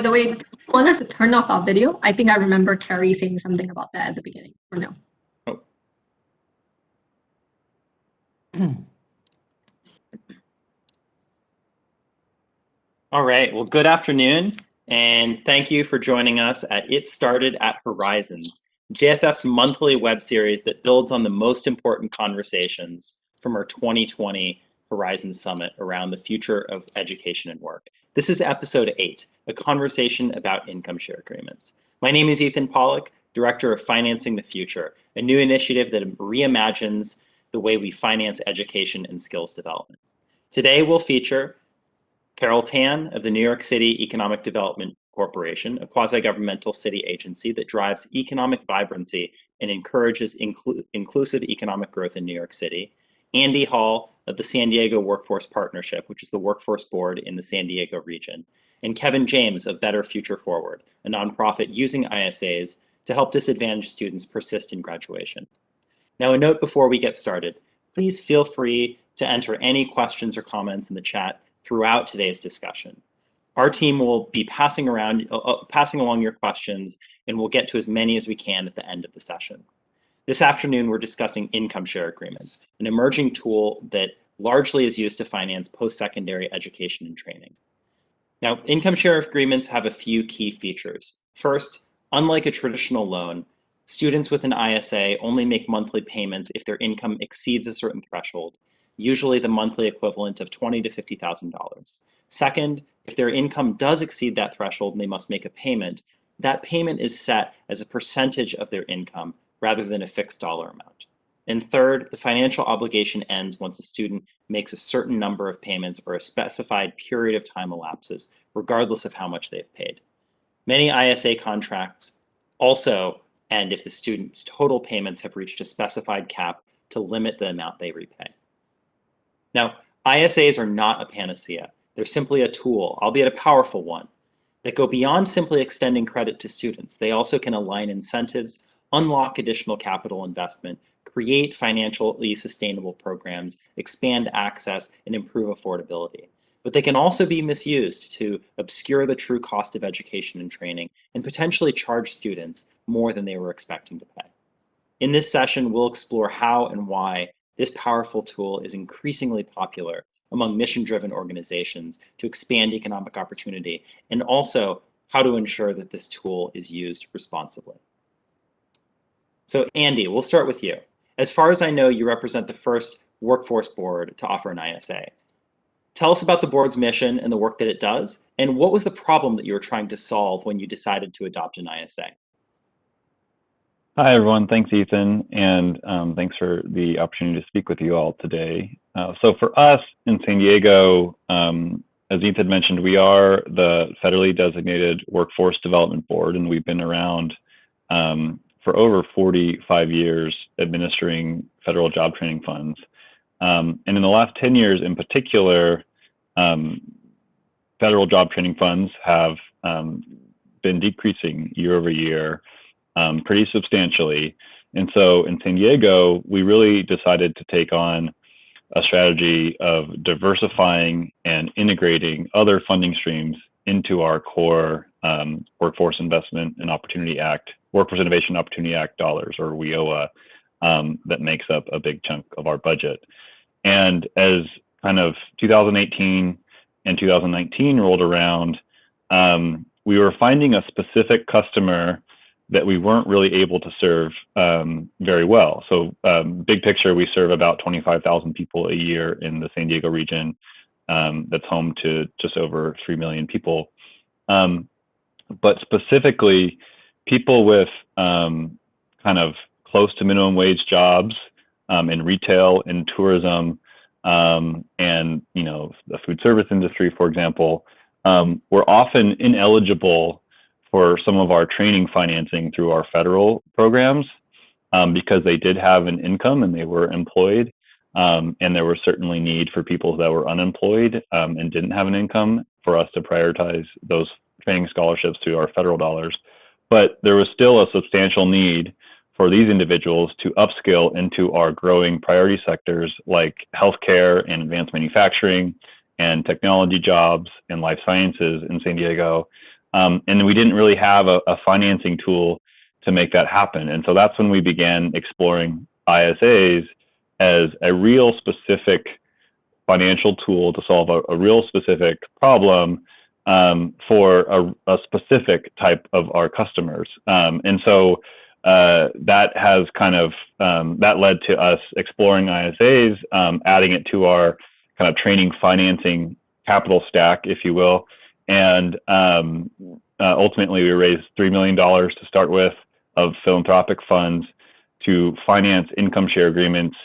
the way, do you want us to turn off our video? I think I remember Carrie saying something about that at the beginning, or no? Oh. All right, well, good afternoon, and thank you for joining us at It Started at Horizons, JFF's monthly web series that builds on the most important conversations from our 2020 Horizons Summit around the future of education and work. This is episode 8, a conversation about income share agreements. My name is Ethan Pollack, Director of Financing the Future, a new initiative that reimagines the way we finance education and skills development. Today we'll feature Carol Tan of the New York City Economic Development Corporation, a quasi-governmental city agency that drives economic vibrancy and encourages inclusive economic growth in New York City. Andy Hall of the San Diego Workforce Partnership, which is the workforce board in the San Diego region. And Kevin James of Better Future Forward, a nonprofit using ISAs to help disadvantaged students persist in graduation. Now, a note before we get started, please feel free to enter any questions or comments in the chat throughout today's discussion. Our team will be passing along your questions, and we'll get to as many as we can at the end of the session. This afternoon, we're discussing income share agreements, an emerging tool that largely is used to finance post-secondary education and training. Now, income share agreements have a few key features. First, unlike a traditional loan, students with an ISA only make monthly payments if their income exceeds a certain threshold, usually the monthly equivalent of $20,000 to $50,000. Second, if their income does exceed that threshold and they must make a payment, that payment is set as a percentage of their income rather than a fixed dollar amount. And third, the financial obligation ends once a student makes a certain number of payments or a specified period of time elapses, regardless of how much they've paid. Many ISA contracts also end if the student's total payments have reached a specified cap to limit the amount they repay. Now, ISAs are not a panacea. They're simply a tool, albeit a powerful one, that go beyond simply extending credit to students. They also can align incentives, unlock additional capital investment, create financially sustainable programs, expand access, and improve affordability. But they can also be misused to obscure the true cost of education and training and potentially charge students more than they were expecting to pay. In this session, we'll explore how and why this powerful tool is increasingly popular among mission-driven organizations to expand economic opportunity, and also how to ensure that this tool is used responsibly. So Andy, we'll start with you. As far as I know, you represent the first workforce board to offer an ISA. Tell us about the board's mission and the work that it does, and what was the problem that you were trying to solve when you decided to adopt an ISA? Hi, everyone. Thanks, Ethan, and thanks for the opportunity to speak with you all today. So for us in San Diego, as Ethan mentioned, we are the federally designated Workforce Development Board, and we've been around for over 45 years administering federal job training funds. And in the last 10 years in particular, federal job training funds have been decreasing year over year pretty substantially. And so in San Diego, we really decided to take on a strategy of diversifying and integrating other funding streams into our core Workforce Investment and Opportunity Act, Workforce Innovation Opportunity Act dollars, or WIOA, that makes up a big chunk of our budget. And as kind of 2018 and 2019 rolled around, we were finding a specific customer that we weren't really able to serve very well. So big picture, we serve about 25,000 people a year in the San Diego region. That's home to just over 3 million people. But specifically, people with kind of close to minimum wage jobs in retail, in tourism, and the food service industry, for example, were often ineligible for some of our training financing through our federal programs because they did have an income and they were employed. And there was certainly need for people that were unemployed and didn't have an income for us to prioritize those training scholarships to our federal dollars. But there was still a substantial need for these individuals to upskill into our growing priority sectors like healthcare and advanced manufacturing and technology jobs and life sciences in San Diego. And we didn't really have a financing tool to make that happen. And so that's when we began exploring ISAs as a real specific financial tool to solve a real specific problem for a specific type of our customers. And so that has kind of, that led to us exploring ISAs, adding it to our kind of training financing capital stack, if you will. And ultimately we raised $3 million to start with of philanthropic funds to finance income share agreements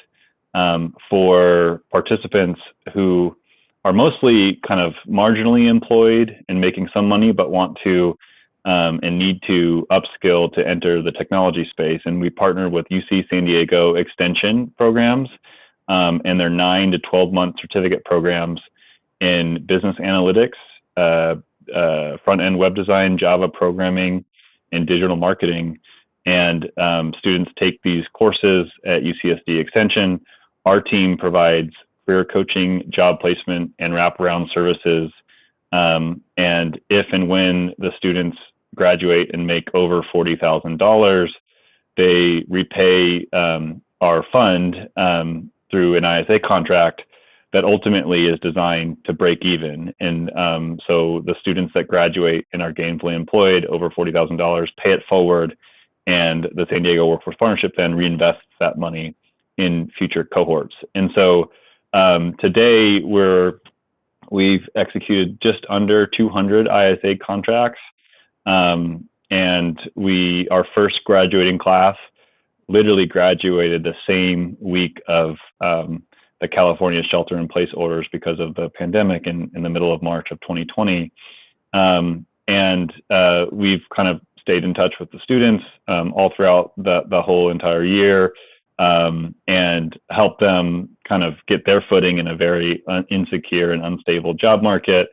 for participants who are mostly kind of marginally employed and making some money, but want to and need to upskill to enter the technology space. And we partner with UC San Diego extension programs and their 9 to 12 month certificate programs in business analytics, front-end web design, Java programming, and digital marketing. And students take these courses at UCSD Extension. Our team provides career coaching, job placement, and wraparound services. And if and when the students graduate and make over $40,000, they repay our fund through an ISA contract that ultimately is designed to break even. And so the students that graduate and are gainfully employed over $40,000 pay it forward, and the San Diego Workforce Partnership then reinvests that money in future cohorts. And so today we've executed just under 200 ISA contracts, and our first graduating class literally graduated the same week of the California shelter-in-place orders because of the pandemic in the middle of March of 2020. And we've kind of stayed in touch with the students all throughout the whole entire year, and helped them kind of get their footing in a very insecure and unstable job market,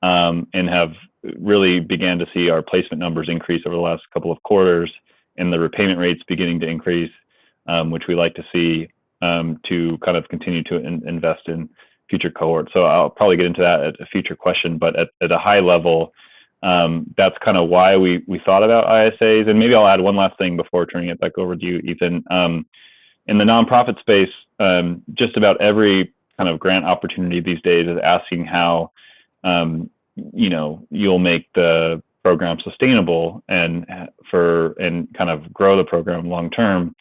and have really began to see our placement numbers increase over the last couple of quarters, and the repayment rates beginning to increase, which we like to see, to kind of continue to invest in future cohorts. So I'll probably get into that at a future question, but at a high level, that's kind of why we thought about ISAs. And maybe I'll add one last thing before turning it back over to you, Ethan. In the nonprofit space, just about every kind of grant opportunity these days is asking how you'll make the program sustainable and kind of grow the program long term.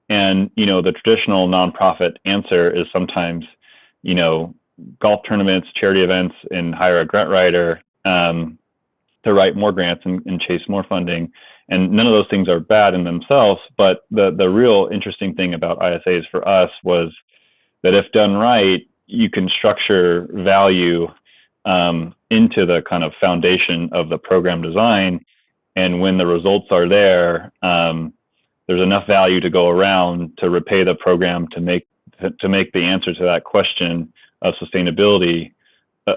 And the traditional nonprofit answer is sometimes golf tournaments, charity events, and hire a grant writer to write more grants and chase more funding. And none of those things are bad in themselves, but the real interesting thing about ISAs for us was that if done right, you can structure value into the kind of foundation of the program design. And when the results are there, there's enough value to go around to repay the program to make the answer to that question of sustainability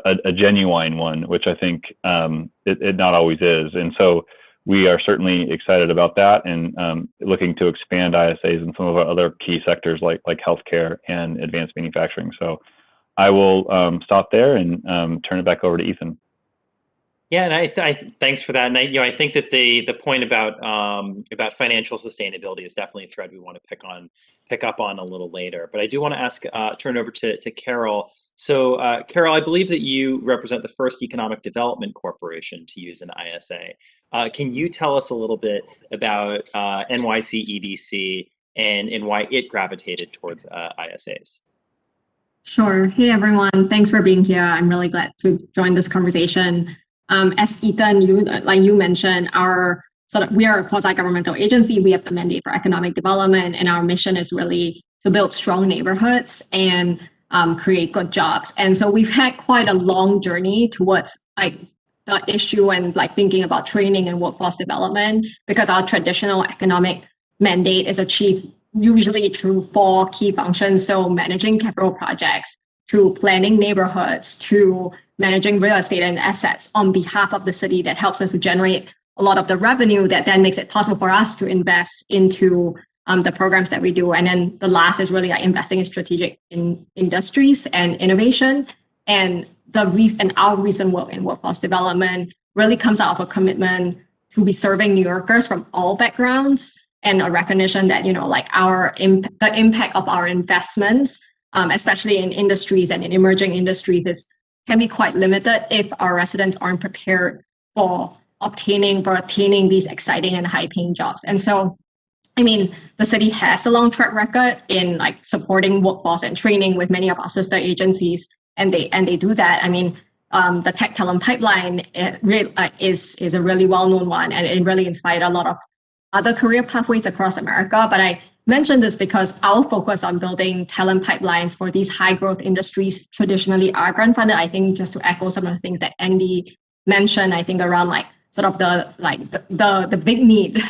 a genuine one, which I think it not always is. And so we are certainly excited about that, and looking to expand ISAs in some of our other key sectors like healthcare and advanced manufacturing. So I will stop there and turn it back over to Ethan. Yeah, and I thanks for that. And I think that the point about financial sustainability is definitely a thread we want to pick up on a little later. But I do want to turn over to Carol. So Carol, I believe that you represent the first economic development corporation to use an ISA. Can you tell us a little bit about NYC EDC and why it gravitated towards ISAs? Sure. Hey, everyone. Thanks for being here. I'm really glad to join this conversation. As Ethan, you mentioned, we are a quasi-governmental agency. We have the mandate for economic development, and our mission is really to build strong neighborhoods and create good jobs. And so we've had quite a long journey towards the issue and thinking about training and workforce development, because our traditional economic mandate is achieved usually through 4 key functions. So managing capital projects, to planning neighborhoods, to managing real estate and assets on behalf of the city that helps us to generate a lot of the revenue that then makes it possible for us to invest into the programs that we do. And then the last is really investing in strategic industries and innovation. And our recent work in workforce development really comes out of a commitment to be serving New Yorkers from all backgrounds, and a recognition that, like the impact of our investments, especially in industries and in emerging industries, can be quite limited if our residents aren't prepared for attaining these exciting and high-paying jobs. And so, the city has a long track record in supporting workforce and training with many of our sister agencies, and they do that. The tech talent pipeline is a really well-known one, and it really inspired a lot of other career pathways across America. But I mentioned this because our focus on building talent pipelines for these high-growth industries traditionally are grant-funded. I think, just to echo some of the things that Andy mentioned, I think around the big need,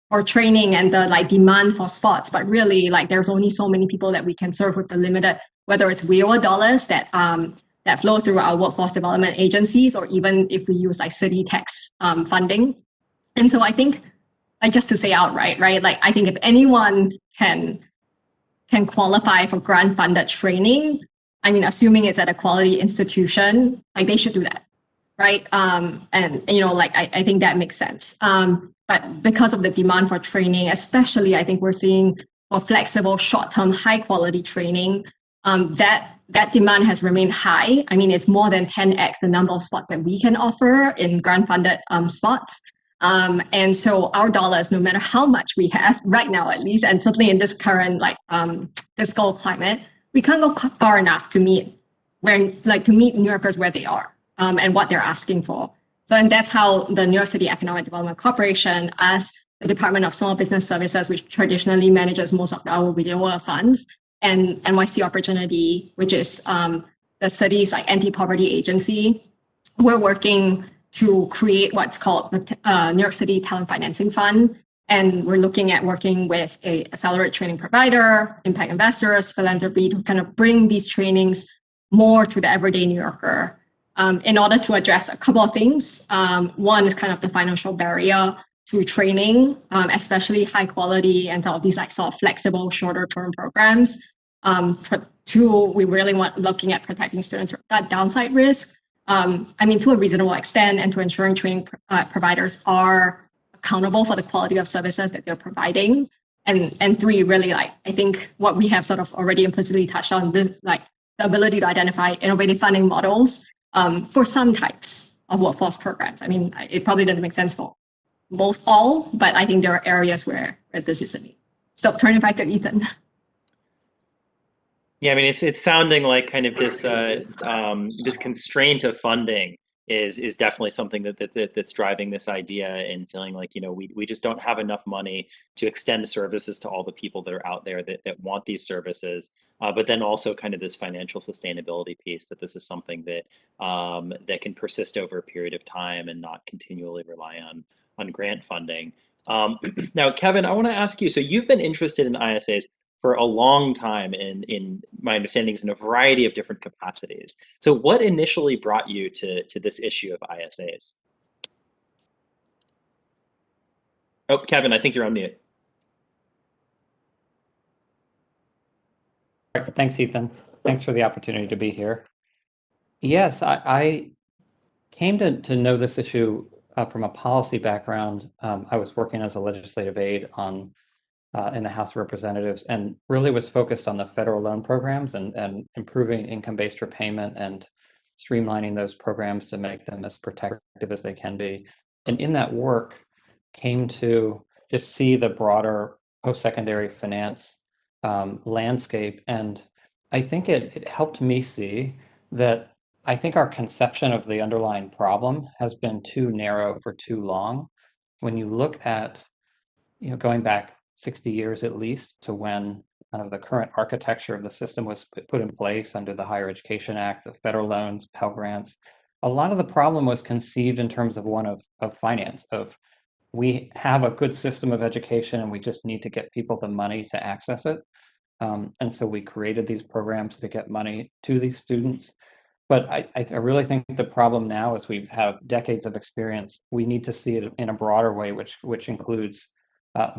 for training and the demand for spots. But really, there's only so many people that we can serve with the limited, whether it's WIOA dollars that flow through our workforce development agencies, or even if we use city tax funding. And so I think, just to say outright, right, I think if anyone can qualify for grant-funded training, assuming it's at a quality institution, they should do that, right? And I think that makes sense. But because of the demand for training, especially, I think we're seeing for flexible, short-term, high-quality training, that demand has remained high. It's more than 10x the number of spots that we can offer in grant-funded spots. And so our dollars, no matter how much we have right now, at least, and certainly in this current fiscal climate, we can't go far enough to meet New Yorkers where they are, and what they're asking for. So, and that's how the New York City Economic Development Corporation, as the Department of Small Business Services, which traditionally manages most of our WIOA funds, and NYC Opportunity, which is the city's anti-poverty agency, we're working to create what's called the New York City Talent Financing Fund. And we're looking at working with a accelerated training provider, impact investors, philanthropy, to kind of bring these trainings more to the everyday New Yorker, in order to address a couple of things. One is kind of the financial barrier to training, especially high quality and all of these sort of flexible, shorter term programs. Two, we really looking at protecting students from that downside risk. To a reasonable extent, and to ensuring training providers are accountable for the quality of services that they're providing. And three, really, I think what we have sort of already implicitly touched on, the ability to identify innovative funding models for some types of workforce programs. It probably doesn't make sense for all, but I think there are areas where this is a need. So turning back to Ethan. Yeah, it's sounding like kind of this this constraint of funding is definitely something that's driving this idea, and feeling like, we just don't have enough money to extend services to all the people that are out there that want these services. But then also kind of this financial sustainability piece, that this is something that that can persist over a period of time and not continually rely on grant funding. Now, Kevin, I want to ask you, so you've been interested in ISAs for a long time, in my understanding, is in a variety of different capacities. So what initially brought you to this issue of ISAs? Oh, Kevin, I think you're on mute. Thanks, Ethan. Thanks for the opportunity to be here. Yes, I came to know this issue from a policy background. I was working as a legislative aide in the House of Representatives, and really was focused on the federal loan programs and improving income-based repayment and streamlining those programs to make them as protective as they can be. And in that work, came to just see the broader post-secondary finance landscape. And I think it helped me see that I think our conception of the underlying problem has been too narrow for too long. When you look at, going back 60 years at least to when kind of the current architecture of the system was put in place under the Higher Education Act, the federal loans, Pell Grants, a lot of the problem was conceived in terms of one of finance, of we have a good system of education and we just need to get people the money to access it. And so we created these programs to get money to these students. But I really think the problem now is we have decades of experience. We need to see it in a broader way, which includes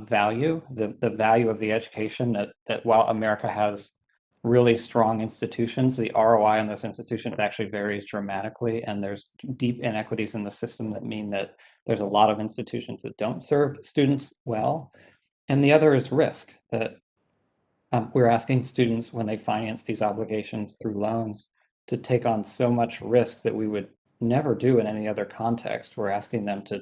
value, the value of the education that while America has really strong institutions, the ROI on those institutions actually varies dramatically, and there's deep inequities in the system that mean that there's a lot of institutions that don't serve students well. And the other is risk, that we're asking students when they finance these obligations through loans to take on so much risk that we would never do in any other context. We're asking them to,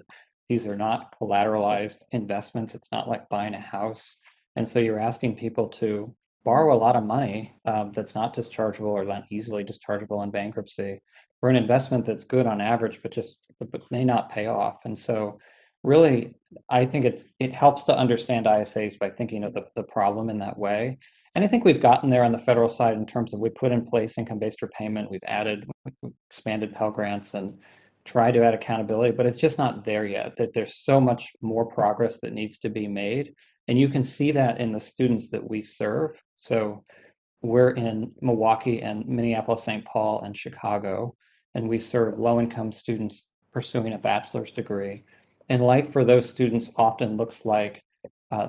these are not collateralized investments. It's not like buying a house. And so you're asking people to borrow a lot of money that's not dischargeable or not easily dischargeable in bankruptcy for an investment that's good on average, but may not pay off. And so really, I think it helps to understand ISAs by thinking of the problem in that way. And I think we've gotten there on the federal side in terms of we put in place income-based repayment, we've expanded Pell Grants and tried to add accountability, but it's just not there yet. That there's so much more progress that needs to be made. And you can see that in the students that we serve. So we're in Milwaukee and Minneapolis, St. Paul, and Chicago, and we serve low-income students pursuing a bachelor's degree. And life for those students often looks like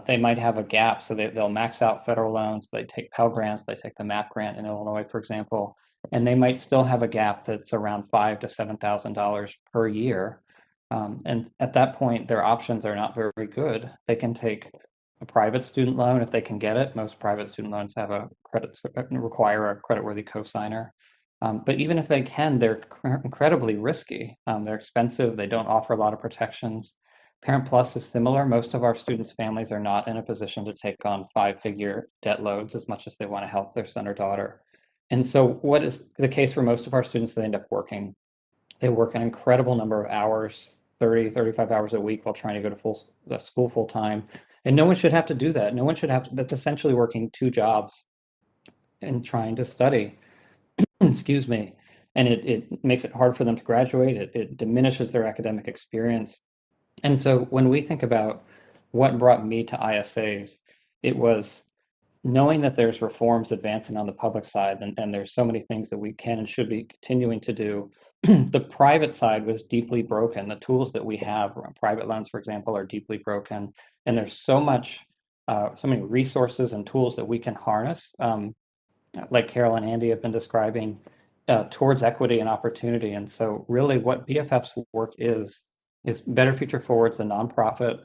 they might have a gap, so they'll max out federal loans, they take Pell Grants, they take the MAP grant in Illinois, for example, and they might still have a gap that's around $5,000 to $7,000 per year. And at that point, their options are not very good. They can take a private student loan if they can get it. Most private student loans have require a creditworthy cosigner. But even if they can, they're incredibly risky. They're expensive. They don't offer a lot of protections. Parent Plus is similar. Most of our students' families are not in a position to take on 5-figure debt loads as much as they want to help their son or daughter. And so what is the case for most of our students? They end up working. They work an incredible number of hours, 30, 35 hours a week while trying to go to school full time. And no one should have to do that. No one should have to, that's essentially working 2 jobs and trying to study, excuse me. And it makes it hard for them to graduate. It diminishes their academic experience. And so when we think about what brought me to ISAs, it was knowing that there's reforms advancing on the public side, and there's so many things that we can and should be continuing to do. The private side was deeply broken. The tools that we have, private loans, for example, are deeply broken. And there's so many resources and tools that we can harness, like Carol and Andy have been describing, towards equity and opportunity. And so really what BFF's work is Better Future Forward's a nonprofit,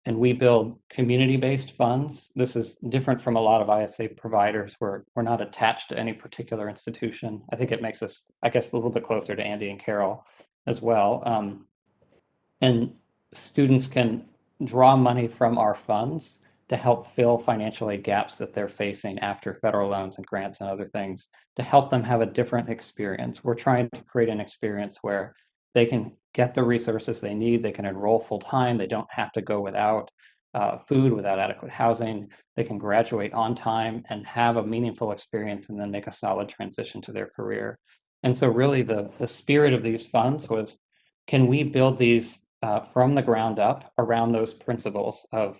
and we build community-based funds. This is different from a lot of ISA providers where we're not attached to any particular institution. I think it makes us, I guess, a little bit closer to Andy and Carol as well. And students can draw money from our funds to help fill financial aid gaps that they're facing after federal loans and grants and other things, to help them have a different experience. We're trying to create an experience where they can get the resources they need, they can enroll full-time, they don't have to go without food, without adequate housing, they can graduate on time and have a meaningful experience and then make a solid transition to their career. And so really the spirit of these funds was, can we build these from the ground up around those principles of,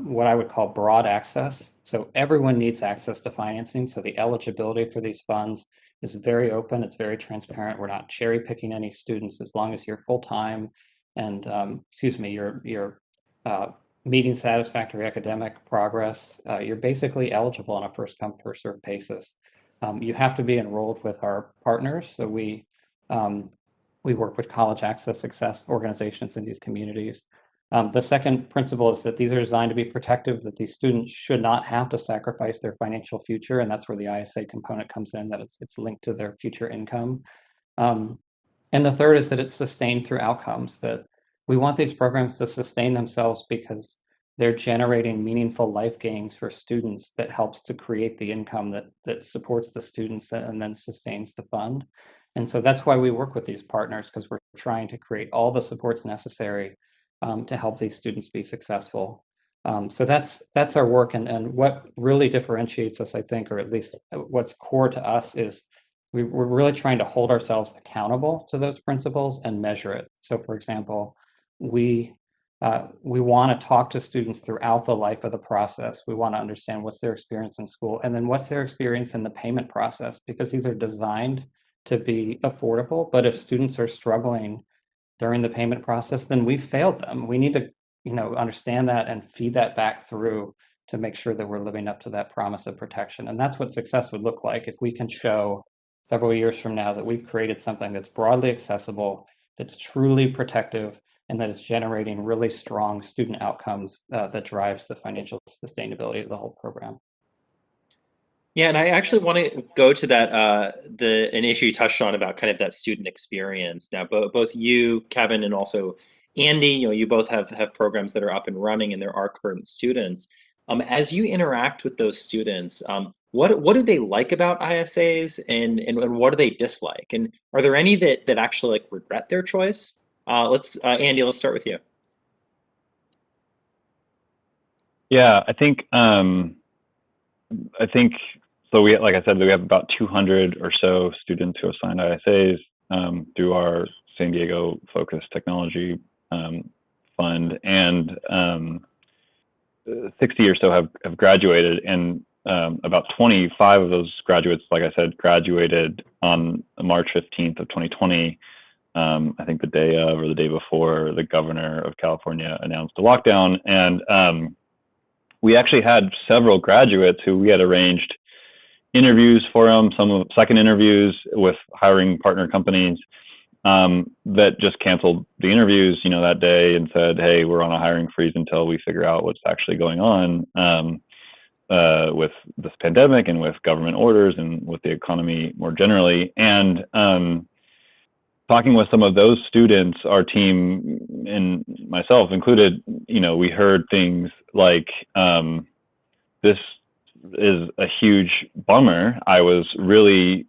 what I would call broad access. So everyone needs access to financing. So the eligibility for these funds is very open. It's very transparent. We're not cherry picking any students as long as you're full time and, you're meeting satisfactory academic progress. You're basically eligible on a first come, first served basis. You have to be enrolled with our partners. So we work with college access success organizations in these communities. The second principle is that these are designed to be protective, that these students should not have to sacrifice their financial future, and that's where the ISA component comes in, that it's linked to their future income. And the third is that it's sustained through outcomes, that we want these programs to sustain themselves because they're generating meaningful life gains for students that helps to create the income that supports the students and then sustains the fund. And so that's why we work with these partners, because we're trying to create all the supports necessary to help these students be successful. So that's our work, and what really differentiates us, I think, or at least what's core to us, is we're really trying to hold ourselves accountable to those principles and measure it. So for example, we want to talk to students throughout the life of the process. We want to understand what's their experience in school, and then what's their experience in the payment process, because these are designed to be affordable. But if students are struggling during the payment process, then we've failed them. We need to, understand that and feed that back through to make sure that we're living up to that promise of protection. And that's what success would look like if we can show several years from now that we've created something that's broadly accessible, that's truly protective, and that is generating really strong student outcomes that drives the financial sustainability of the whole program. Yeah, and I actually want to go to that an issue you touched on about kind of that student experience. Now, both you, Kevin, and also Andy, you both have programs that are up and running, and there are current students. As you interact with those students, what do they like about ISAs, and what do they dislike? And are there any that actually like regret their choice? Andy, let's start with you. Yeah, I think so. Like I said, we have about 200 or so students who have signed ISAs through our San Diego focused technology fund, and 60 or so have graduated, and about 25 of those graduates, like I said, graduated on March 15th of 2020. I think the day of or the day before the governor of California announced a lockdown, and we actually had several graduates who we had arranged interviews for them, some second interviews with hiring partner companies that just canceled the interviews, that day and said, hey, we're on a hiring freeze until we figure out what's actually going on with this pandemic and with government orders and with the economy more generally. And talking with some of those students, our team and myself included, we heard things like, this is a huge bummer. I was really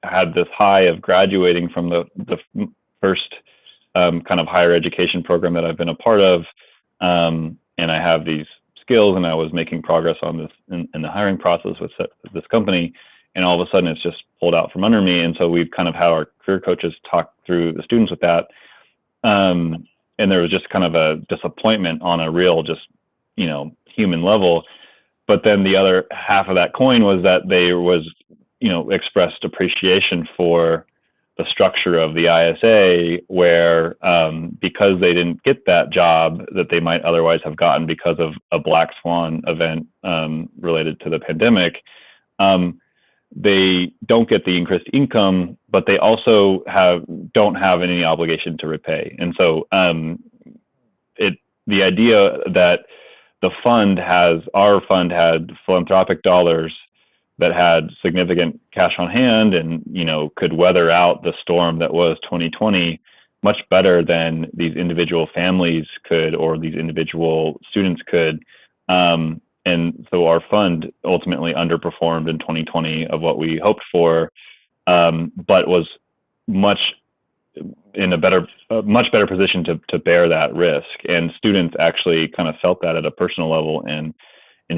had this high of graduating from the first kind of higher education program that I've been a part of, and I have these skills, and I was making progress on this in the hiring process with this company, and all of a sudden it's just pulled out from under me. And so we've kind of had our career coaches talk through the students with that, and there was just kind of a disappointment on a real just human level. But then the other half of that coin was that there was expressed appreciation for the structure of the ISA, where because they didn't get that job that they might otherwise have gotten because of a black swan event related to the pandemic, they don't get the increased income, but they also don't have any obligation to repay. And so the idea that our fund had philanthropic dollars that had significant cash on hand and could weather out the storm that was 2020 much better than these individual families could, or these individual students could. And so our fund ultimately underperformed in 2020 of what we hoped for, but was much better position to bear that risk. And students actually kind of felt that at a personal level and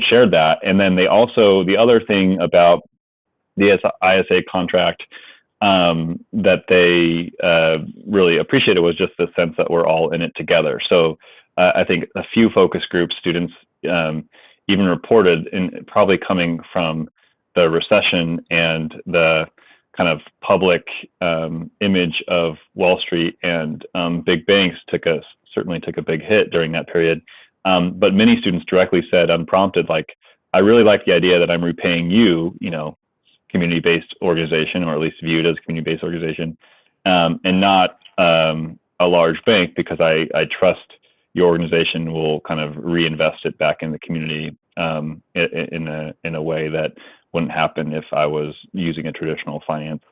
shared that. And then the other thing about the ISA contract that they really appreciated was just the sense that we're all in it together. So I think a few focus group students even reported, in probably coming from the recession and the kind of public image of Wall Street and big banks certainly took a big hit during that period. But many students directly said, unprompted, like, I really like the idea that I'm repaying you, community-based organization, or at least viewed as a community-based organization, and not a large bank, because I trust your organization will kind of reinvest it back in the community in a way that wouldn't happen if I was using a traditional finance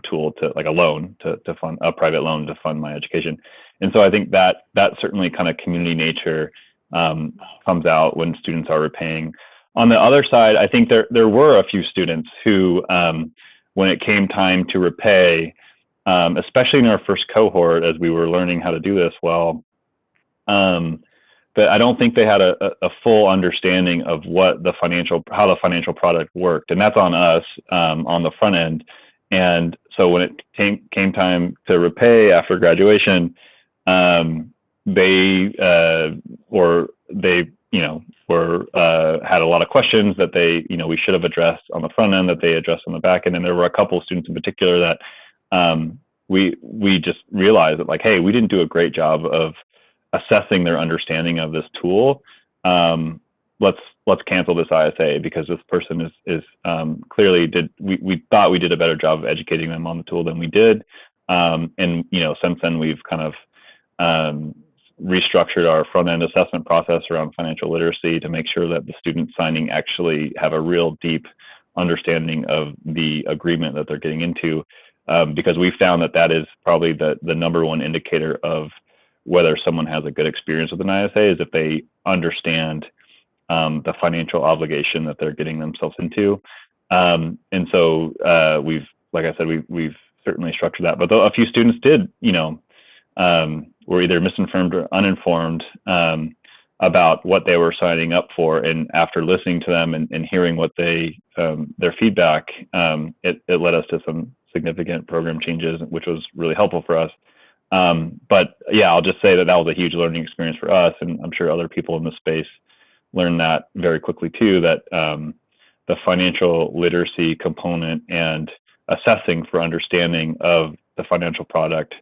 tool, to like a loan to fund a private loan to fund my education. And so I think that certainly kind of community nature comes out when students are repaying. On the other side, I think there were a few students who, when it came time to repay, especially in our first cohort, as we were learning how to do this well, but I don't think they had a full understanding of how the financial product worked, and that's on us on the front end. And so when it came time to repay after graduation, they had a lot of questions that we should have addressed on the front end that they addressed on the back end. And there were a couple of students in particular that we just realized that, like, hey, we didn't do a great job of assessing their understanding of this tool. let's cancel this ISA because this person is clearly we thought we did a better job of educating them on the tool than we did. And since then we've kind of restructured our front end assessment process around financial literacy to make sure that the students signing actually have a real deep understanding of the agreement that they're getting into, because we found that is probably the number one indicator of whether someone has a good experience with an ISA is if they understand the financial obligation that they're getting themselves into. And so we've, like I said, we've certainly structured that, but a few students did, were either misinformed or uninformed about what they were signing up for. And after listening to them and hearing what their feedback, it led us to some significant program changes, which was really helpful for us. But yeah, I'll just say that was a huge learning experience for us, and I'm sure other people in the space learned that very quickly too, that the financial literacy component and assessing for understanding of the financial product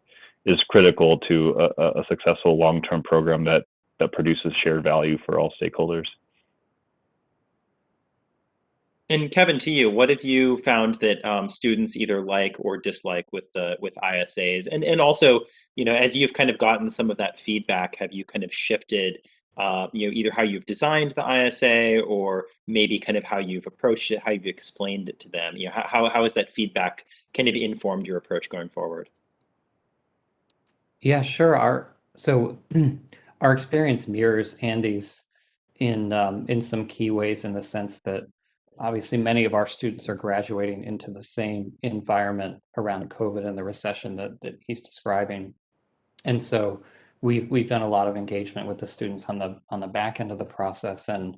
is critical to a successful long-term program that produces shared value for all stakeholders. And Kevin, to you, what have you found that students either like or dislike with ISAs? And also, as you've kind of gotten some of that feedback, have you kind of shifted, either how you've designed the ISA or maybe kind of how you've approached it, how you've explained it to them? How has that feedback kind of informed your approach going forward? Yeah, sure. Our experience mirrors Andy's in some key ways, in the sense that obviously many of our students are graduating into the same environment around COVID and the recession that he's describing. And so we've done a lot of engagement with the students on the back end of the process. And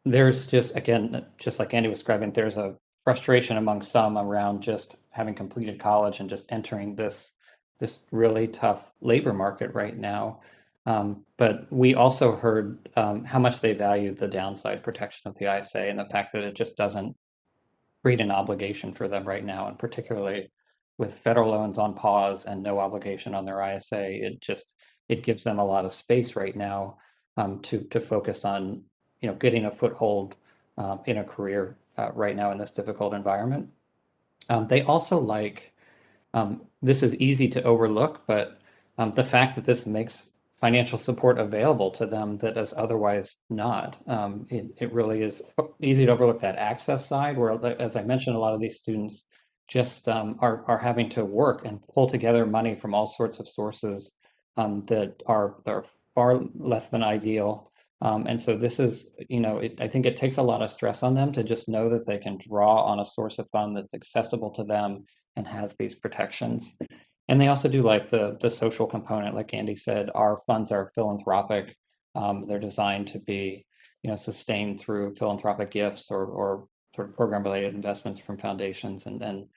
there's just like Andy was describing, there's a frustration among some around just having completed college and just entering this really tough labor market right now. But we also heard how much they value the downside protection of the ISA, and the fact that it just doesn't create an obligation for them right now, and particularly with federal loans on pause and no obligation on their ISA, it gives them a lot of space right now to focus on getting a foothold in a career right now in this difficult environment. They also like, this is easy to overlook, but the fact that this makes financial support available to them that is otherwise not. It really is easy to overlook that access side, where, as I mentioned, a lot of these students just are having to work and pull together money from all sorts of sources that are far less than ideal. And so this is, I think it takes a lot of stress on them to just know that they can draw on a source of fund that's accessible to them and has these protections. And they also do like the social component. Like Andy said, our funds are philanthropic. They're designed to be, sustained through philanthropic gifts or sort of program-related investments from foundations. And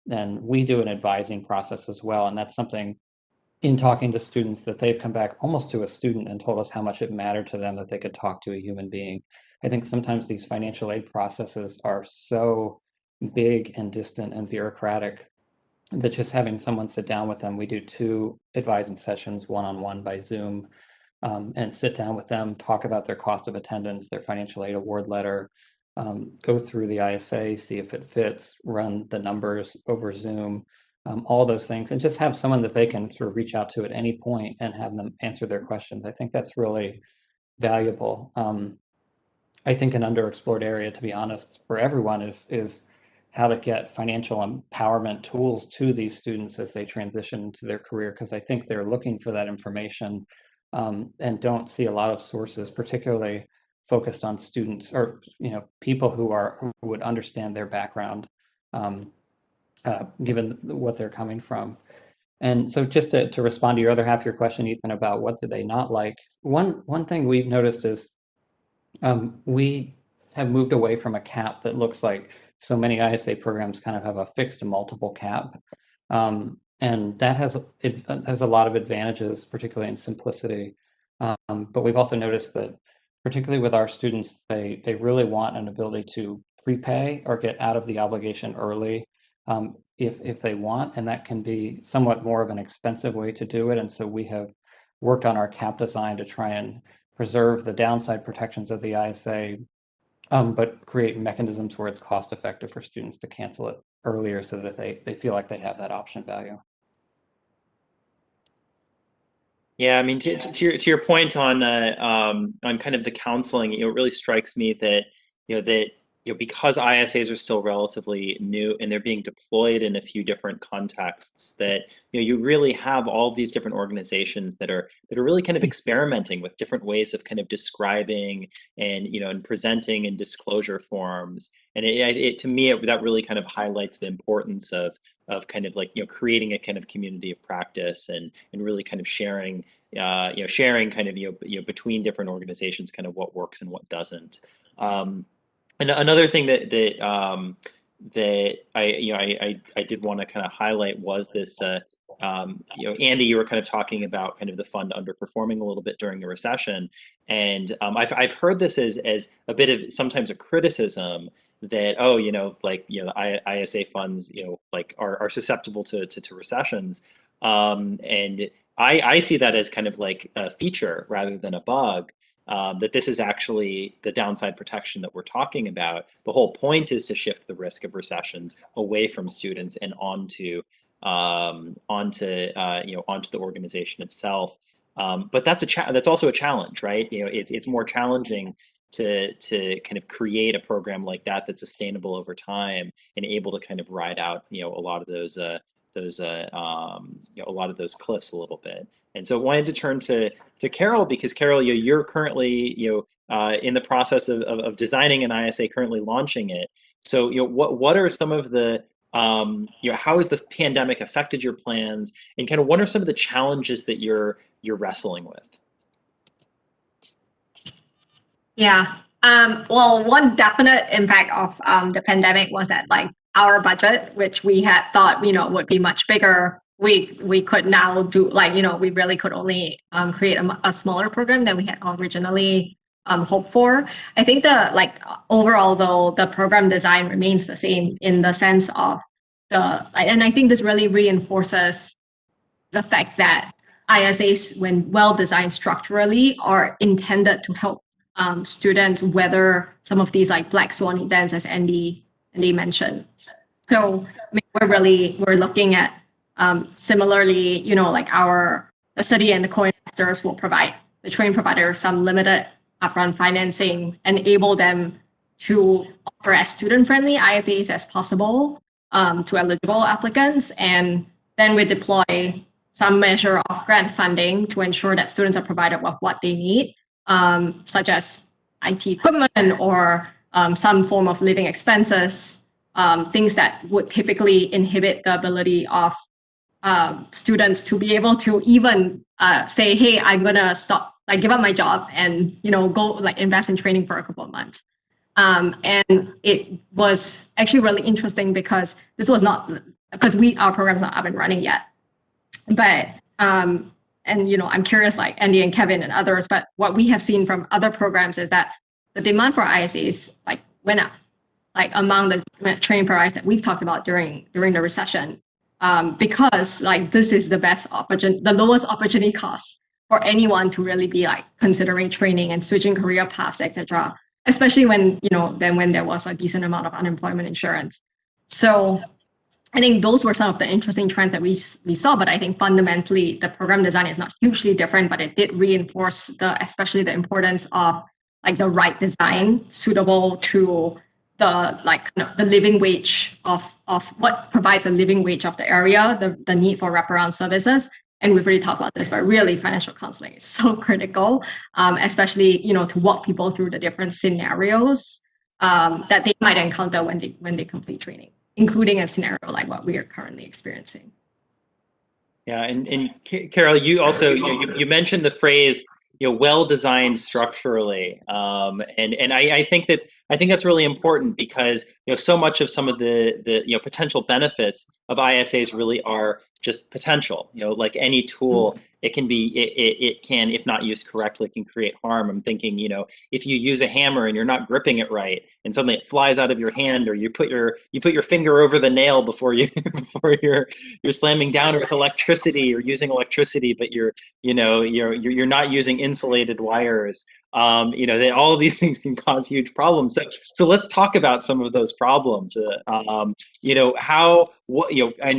then we do an advising process as well. And that's something, in talking to students, that they've come back almost to a student and told us how much it mattered to them that they could talk to a human being. I think sometimes these financial aid processes are so big and distant and bureaucratic that just having someone sit down with them, we do 2 advising sessions, one-on-one by Zoom, and sit down with them, talk about their cost of attendance, their financial aid award letter, go through the ISA, see if it fits, run the numbers over Zoom, all those things, and just have someone that they can sort of reach out to at any point and have them answer their questions. I think that's really valuable. I think an underexplored area, to be honest, for everyone is how to get financial empowerment tools to these students as they transition into their career, because I think they're looking for that information and don't see a lot of sources, particularly focused on students or people who would understand their background, given what they're coming from. And so just to respond to your other half of your question, Ethan, about what do they not like, one thing we've noticed is we have moved away from a cap that looks like so many ISA programs kind of have a fixed multiple cap. And that has a lot of advantages, particularly in simplicity. But we've also noticed that, particularly with our students, they really want an ability to prepay or get out of the obligation early if they want, and that can be somewhat more of an expensive way to do it. And so we have worked on our cap design to try and preserve the downside protections of the ISA, but create mechanisms where it's cost effective for students to cancel it earlier so that they feel like they have that option value. Yeah, I mean, to your point on kind of the counseling, it really strikes me that because ISAs are still relatively new and they're being deployed in a few different contexts, that you really have all of these different organizations that are really kind of experimenting with different ways of kind of describing and presenting in disclosure forms. And to me, that really kind of highlights the importance of kind of like creating a kind of community of practice and really kind of sharing sharing kind of between different organizations kind of what works and what doesn't. And another thing that I did want to kind of highlight was this. Andy, you were kind of talking about kind of the fund underperforming a little bit during the recession, and I've heard this as a bit of sometimes a criticism that the ISA funds like are susceptible to recessions, and I see that as kind of like a feature rather than a bug. That this is actually the downside protection that we're talking about. The whole point is to shift the risk of recessions away from students and onto the organization itself. But that's also a challenge, right? It's more challenging to kind of create a program like that that's sustainable over time and able to kind of ride out a lot of those cliffs a little bit. And so I wanted to turn to Carol, because Carol, you're currently in the process of designing an ISA, currently launching it. So what are some of the how has the pandemic affected your plans, and kind of what are some of the challenges that you're wrestling with? Yeah. Well, one definite impact of the pandemic was that like our budget, which we had thought would be much bigger, we could now do we really could only create a smaller program than we had originally hoped for. I think overall though, the program design remains the same in the sense of and I think this really reinforces the fact that ISAs, when well designed structurally, are intended to help students weather some of these like black swan events, as Andy mentioned. So I mean, we're looking at similarly, like the city and the co-investors will provide the training provider some limited upfront financing, enable them to offer as student-friendly ISAs as possible to eligible applicants, and then we deploy some measure of grant funding to ensure that students are provided with what they need, such as IT equipment or some form of living expenses, things that would typically inhibit the ability of students to be able to even say, hey, I'm gonna stop, give up my job and go invest in training for a couple of months. And it was actually really interesting because this was not because our program's not up and running yet. But and I'm curious, like Andy and Kevin and others, but what we have seen from other programs is that the demand for ISAs went up, among the training providers that we've talked about during the recession, because this is the lowest opportunity cost for anyone to really be considering training and switching career paths, etc. Especially when when there was a decent amount of unemployment insurance. So I think those were some of the interesting trends that we saw, but I think fundamentally the program design is not hugely different, but it did reinforce especially the importance of the right design suitable to the living wage of what provides a living wage of the area, the need for wraparound services. And we've already talked about this, but really financial counseling is so critical, especially to walk people through the different scenarios that they might encounter when they complete training, including a scenario like what we are currently experiencing. Yeah, and Carol, you also you mentioned the phrase well designed structurally, and I think that I think that's really important because so much of some of the potential benefits of ISAs really are just potential. Like any tool, it can, if not used correctly, can create harm. I'm thinking, if you use a hammer and you're not gripping it right, and suddenly it flies out of your hand, or you put your finger over the nail before you're slamming down with electricity, or using electricity, but you're not using insulated wires. All of these things can cause huge problems. So let's talk about some of those problems. And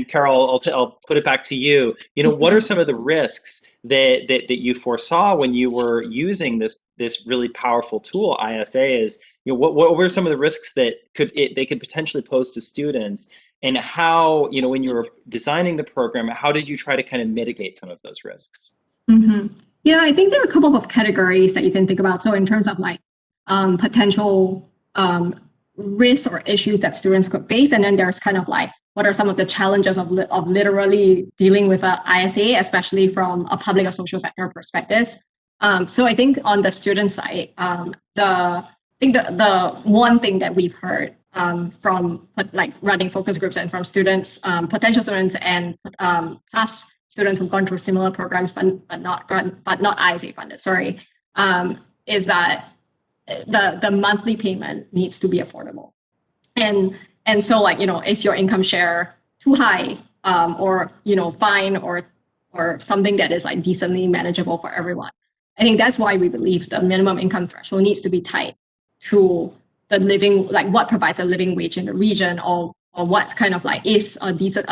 Carol, I'll put it back to you. What are some of the risks that you foresaw when you were using this really powerful tool, ISAs? What were some of the risks that they could potentially pose to students? And how, when you were designing the program, how did you try to kind of mitigate some of those risks? Mm-hmm. Yeah, I think there are a couple of categories that you can think about. So in terms of potential risks or issues that students could face, and then there's kind of what are some of the challenges of literally dealing with an ISA, especially from a public or social sector perspective. So I think on the student side, the one thing that we've heard from running focus groups and from students, potential students, and past students who've gone through similar programs but not ISA funded, is that the monthly payment needs to be affordable. And so is your income share too high, or fine, or something that is decently manageable for everyone? I think that's why we believe the minimum income threshold needs to be tied to the living, what provides a living wage in the region, or what kind of is a decent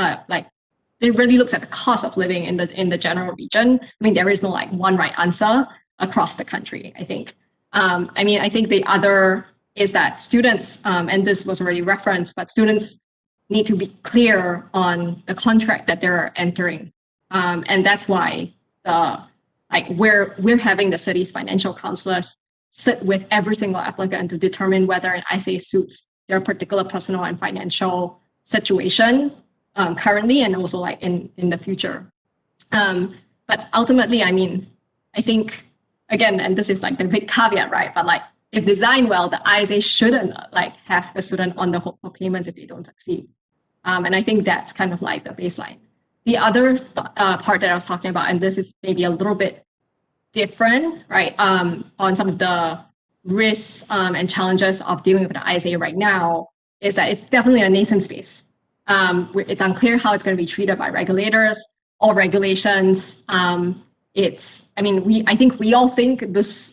it really looks at the cost of living in the general region. I mean, there is no one right answer across the country, I think. I think the other is that students, and this was already referenced, but students need to be clear on the contract that they're entering. And that's why we're having the city's financial counselors sit with every single applicant to determine whether an ISA suits their particular personal and financial situation currently, and also in the future. But ultimately, I think, again, and this is the big caveat, right? But if designed well, the ISA shouldn't have the student on the hook for payments if they don't succeed. And I think that's kind of the baseline. The other part that I was talking about, and this is maybe a little bit different, right? On some of the risks and challenges of dealing with the ISA right now, is that it's definitely a nascent space. It's unclear how it's going to be treated by regulators or regulations. I think we all think this,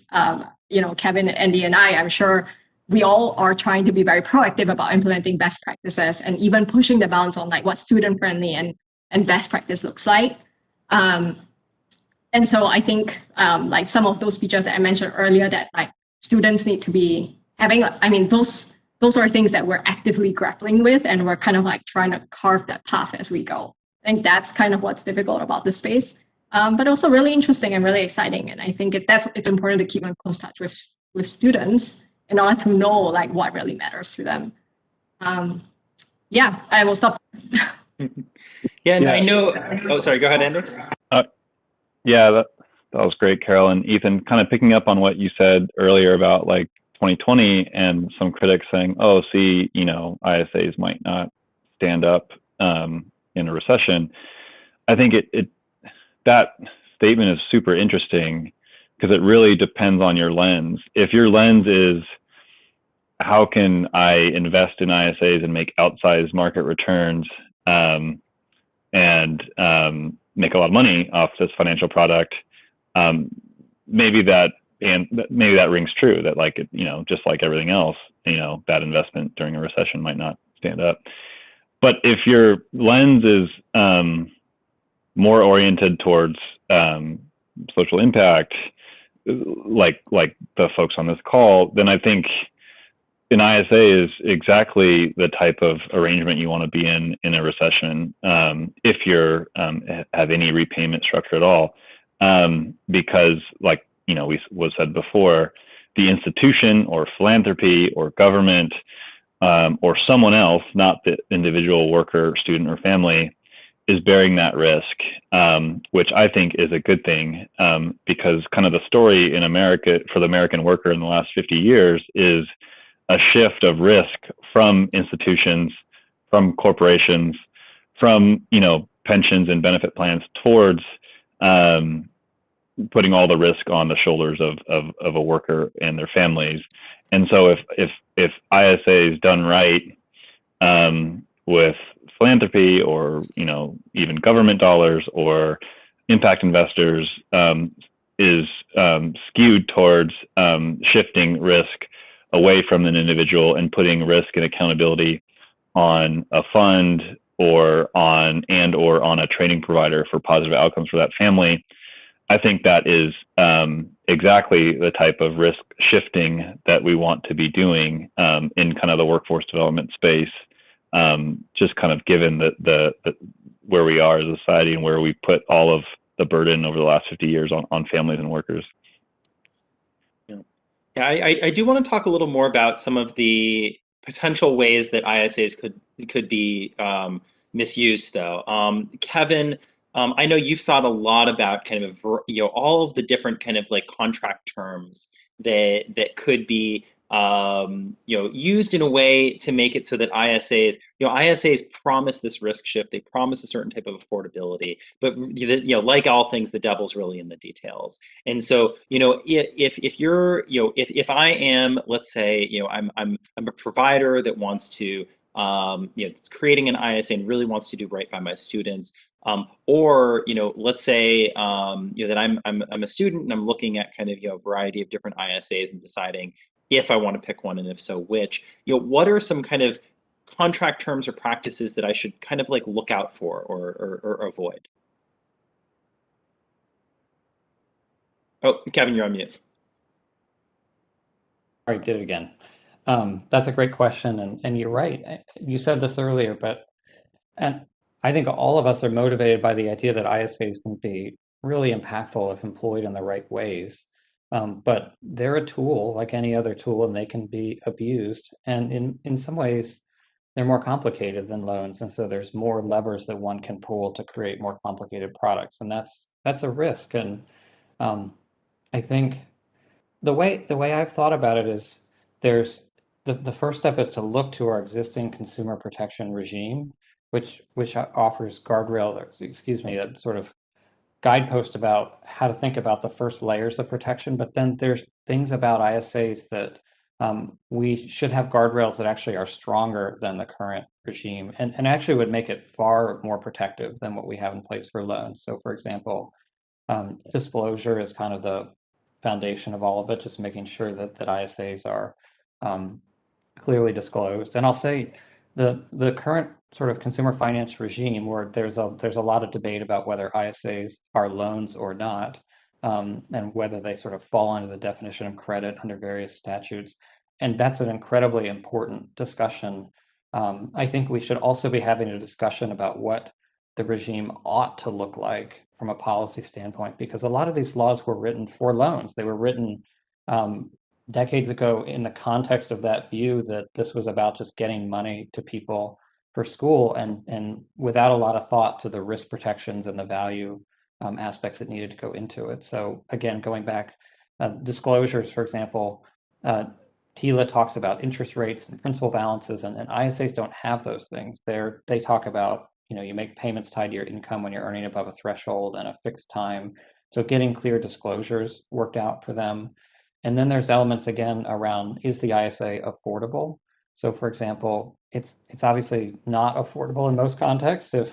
Kevin, Andy, and I'm sure we all are trying to be very proactive about implementing best practices and even pushing the bounds on what student friendly and best practice looks like. And so I think some of those features that I mentioned earlier that students need to be having, those are things that we're actively grappling with, and we're kind of trying to carve that path as we go. I think that's kind of what's difficult about this space, but also really interesting and really exciting. And I think it's important to keep in close touch with students in order to know what really matters to them. Yeah, I will stop. Yeah, I know. Oh, sorry. Go ahead, Andy. Yeah, that was great, Carol and Ethan. Kind of picking up on what you said earlier about 2020 and some critics saying, "Oh, see, ISAs might not stand up in a recession." I think that statement is super interesting because it really depends on your lens. If your lens is, how can I invest in ISAs and make outsized market returns and make a lot of money off this financial product, maybe that rings true, that just like everything else, bad investment during a recession might not stand up. But if your lens is more oriented towards social impact, like the folks on this call, then I think an ISA is exactly the type of arrangement you want to be in a recession, if you're have any repayment structure at all, because was said before, the institution or philanthropy or government or someone else, not the individual worker, student, or family, is bearing that risk, which I think is a good thing, because kind of the story in America for the American worker in the last 50 years is a shift of risk from institutions, from corporations, from pensions and benefit plans towards putting all the risk on the shoulders of a worker and their families. And so if ISA is done right, with philanthropy or even government dollars or impact investors, is skewed towards shifting risk away from an individual and putting risk and accountability on a fund or on a training provider for positive outcomes for that family. I think that is exactly the type of risk shifting that we want to be doing in kind of the workforce development space. Just kind of given the where we are as a society and where we put all of the burden over the last 50 years on families and workers. Yeah, I do want to talk a little more about some of the potential ways that ISAs could be misused, though. Kevin, I know you've thought a lot about kind of all of the different kind of like contract terms that could be used in a way to make it so that ISAs promise this risk shift. They promise a certain type of affordability, but like all things, the devil's really in the details. And so, if you're, if I am, let's say, I'm a provider that wants to, creating an ISA and really wants to do right by my students. Or let's say that I'm a student and I'm looking at kind of a variety of different ISAs and deciding if I want to pick one, and if so, which. What are some kind of contract terms or practices that I should kind of like look out for or avoid? Oh, Kevin, you're on mute. All right, did it again. That's a great question, and you're right. You said this earlier, and I think all of us are motivated by the idea that ISAs can be really impactful if employed in the right ways. But they're a tool like any other tool, and they can be abused. And in some ways, they're more complicated than loans, and so there's more levers that one can pull to create more complicated products, and that's a risk. And I think the way I've thought about it is there's the first step is to look to our existing consumer protection regime, which offers that sort of guidepost about how to think about the first layers of protection. But then there's things about ISAs that we should have guardrails that actually are stronger than the current regime, and actually would make it far more protective than what we have in place for loans. So, for example, disclosure is kind of the foundation of all of it, just making sure that ISAs are clearly disclosed. And I'll say the current sort of consumer finance regime, where there's a lot of debate about whether ISAs are loans or not, and whether they sort of fall under the definition of credit under various statutes. And that's an incredibly important discussion. I think we should also be having a discussion about what the regime ought to look like from a policy standpoint, because a lot of these laws were written for loans. They were written decades ago in the context of that view that this was about just getting money to people for school, and without a lot of thought to the risk protections and the value aspects that needed to go into it. So again, going back, disclosures, for example, TILA talks about interest rates and principal balances, and ISAs don't have those things. They talk about, you make payments tied to your income when you're earning above a threshold and a fixed time. So getting clear disclosures worked out for them. And then there's elements again around, is the ISA affordable? So for example, it's obviously not affordable in most contexts if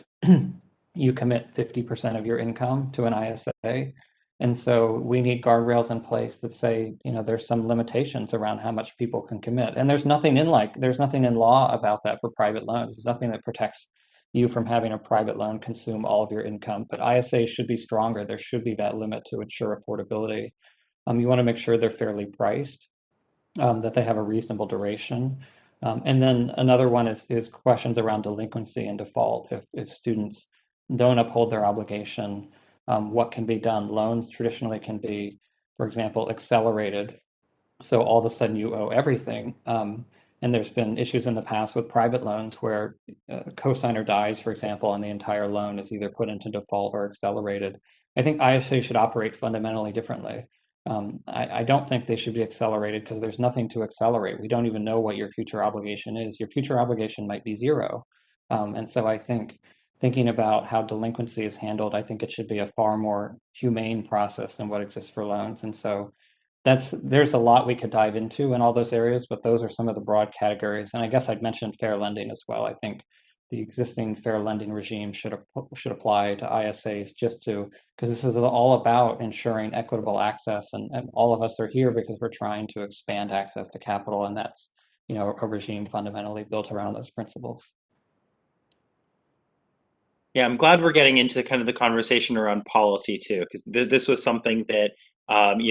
you commit 50% of your income to an ISA. And so we need guardrails in place that say, there's some limitations around how much people can commit. And there's nothing in law about that for private loans. There's nothing that protects you from having a private loan consume all of your income, but ISAs should be stronger. There should be that limit to ensure affordability. You want to make sure they're fairly priced, that they have a reasonable duration. And then another one is questions around delinquency and default. If students don't uphold their obligation, what can be done? Loans traditionally can be, for example, accelerated. So all of a sudden you owe everything. And there's been issues in the past with private loans where a cosigner dies, for example, and the entire loan is either put into default or accelerated. I think ISA should operate fundamentally differently. I don't think they should be accelerated because there's nothing to accelerate. We don't even know what your future obligation is. Your future obligation might be zero. And so I think thinking about how delinquency is handled, I think it should be a far more humane process than what exists for loans. And so there's a lot we could dive into in all those areas, but those are some of the broad categories. And I guess I'd mention fair lending as well. I think the existing fair lending regime should apply to ISAs because this is all about ensuring equitable access, and all of us are here because we're trying to expand access to capital, and that's a regime fundamentally built around those principles. Yeah, I'm glad we're getting into kind of the conversation around policy too, because this was something that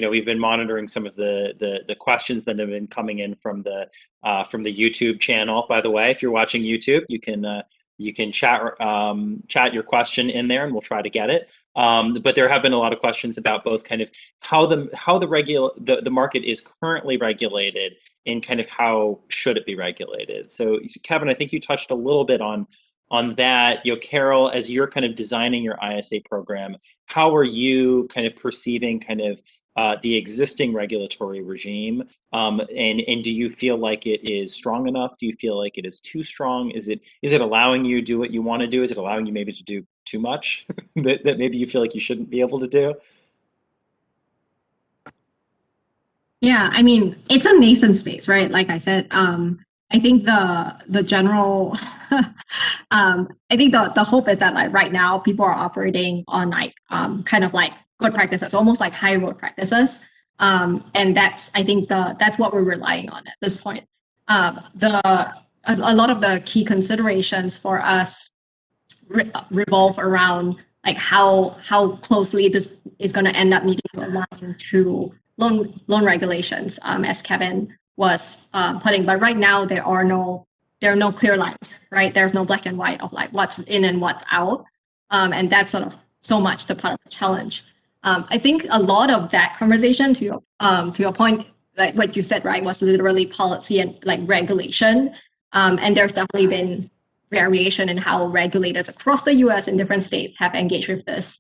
we've been monitoring some of the questions that have been coming in from the YouTube channel. By the way, if you're watching YouTube, you can chat your question in there, and we'll try to get it. But there have been a lot of questions about both kind of how the market is currently regulated and kind of how should it be regulated. So Kevin, I think you touched a little bit on that. Carol, as you're kind of designing your ISA program, how are you kind of perceiving kind of the existing regulatory regime? And do you feel like it is strong enough? Do you feel like it is too strong? Is it allowing you to do what you want to do? Is it allowing you maybe to do too much that maybe you feel like you shouldn't be able to do? Yeah, I mean, it's a nascent space, right? Like I said, I think the general, I think the hope is that like right now people are operating on like kind of like good practices, almost like high road practices, and I think that's what we're relying on at this point. A lot of the key considerations for us revolve around like how closely this is going to end up needing to align to loan regulations, as Kevin was putting. But right now there are no clear lines, right? There's no black and white of like what's in and what's out, and that's sort of so much the part of the challenge. I think a lot of that conversation, to your point, like what you said, right, was literally policy and like regulation, and there's definitely been variation in how regulators across the U.S. in different states have engaged with this,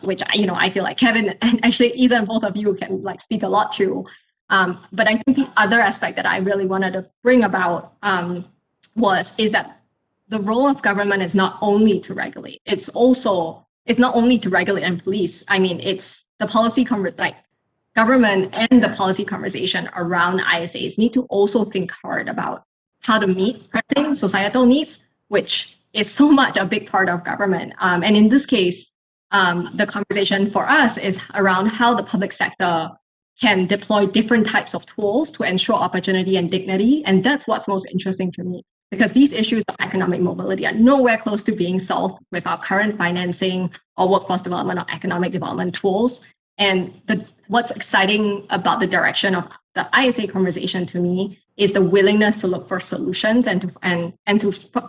which I feel like Kevin and actually Ethan, both of you can like speak a lot to. But I think the other aspect that I really wanted to bring about is that the role of government is not only to regulate; it's not only to regulate and police. I mean, it's the policy government and the policy conversation around ISAs need to also think hard about how to meet pressing societal needs, which is so much a big part of government. And in this case, the conversation for us is around how the public sector can deploy different types of tools to ensure opportunity and dignity. And that's what's most interesting to me, because these issues of economic mobility are nowhere close to being solved with our current financing or workforce development or economic development tools. And what's exciting about the direction of the ISA conversation to me is the willingness to look for solutions and to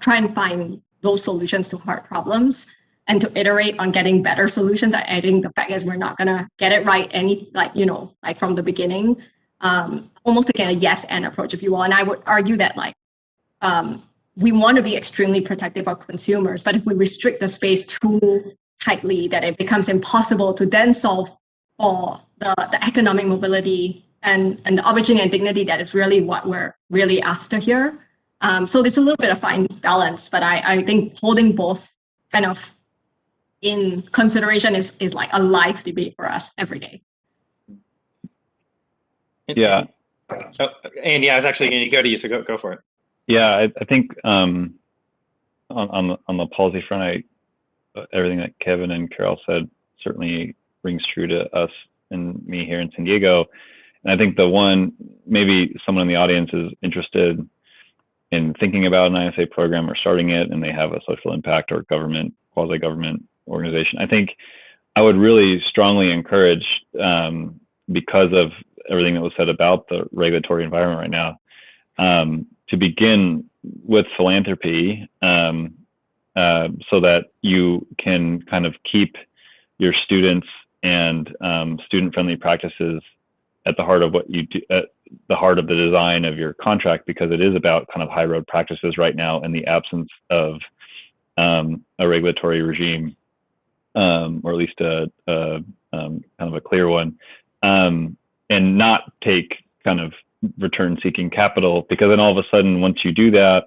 try and find those solutions to hard problems and to iterate on getting better solutions. I think the fact is we're not gonna get it right like from the beginning, almost again a yes and approach, if you will. And I would argue that we want to be extremely protective of consumers, but if we restrict the space too tightly, that it becomes impossible to then solve for the economic mobility and the opportunity and dignity that is really what we're really after here. So there's a little bit of fine balance, but I think holding both kind of in consideration is like a live debate for us every day. Yeah. Oh, Andy, I was actually going to go to you, so go for it. Yeah, I think on the policy front, everything that Kevin and Carol said certainly rings true to us and me here in San Diego. And I think the one, maybe someone in the audience is interested in thinking about an ISA program or starting it, and they have a social impact or government, quasi-government organization. I think I would really strongly encourage, because of everything that was said about the regulatory environment right now, to begin with philanthropy, so that you can kind of keep your students and student-friendly practices at the heart of what you do, at the heart of the design of your contract, because it is about kind of high road practices right now in the absence of a regulatory regime, or at least a kind of a clear one. and not take kind of return-seeking capital, because then all of a sudden, once you do that,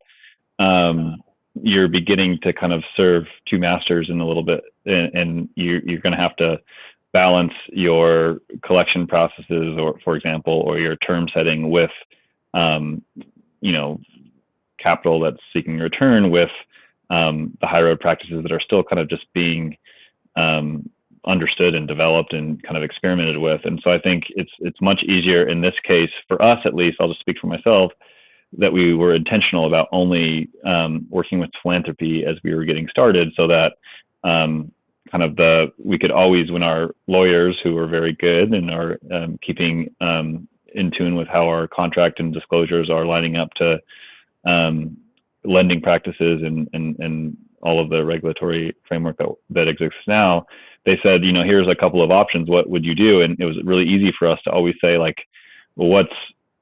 you're beginning to kind of serve two masters in a little bit, and you're going to have to balance your collection processes, or, for example, or your term setting with, capital that's seeking return with the high road practices that are still kind of just being understood and developed and kind of experimented with. And so I think it's much easier in this case, for us at least, I'll just speak for myself, that we were intentional about only working with philanthropy as we were getting started, so that we could always, when our lawyers, who are very good and are keeping in tune with how our contract and disclosures are lining up to lending practices and all of the regulatory framework that exists now, they said, here's a couple of options. What would you do? And it was really easy for us to always say, like, well,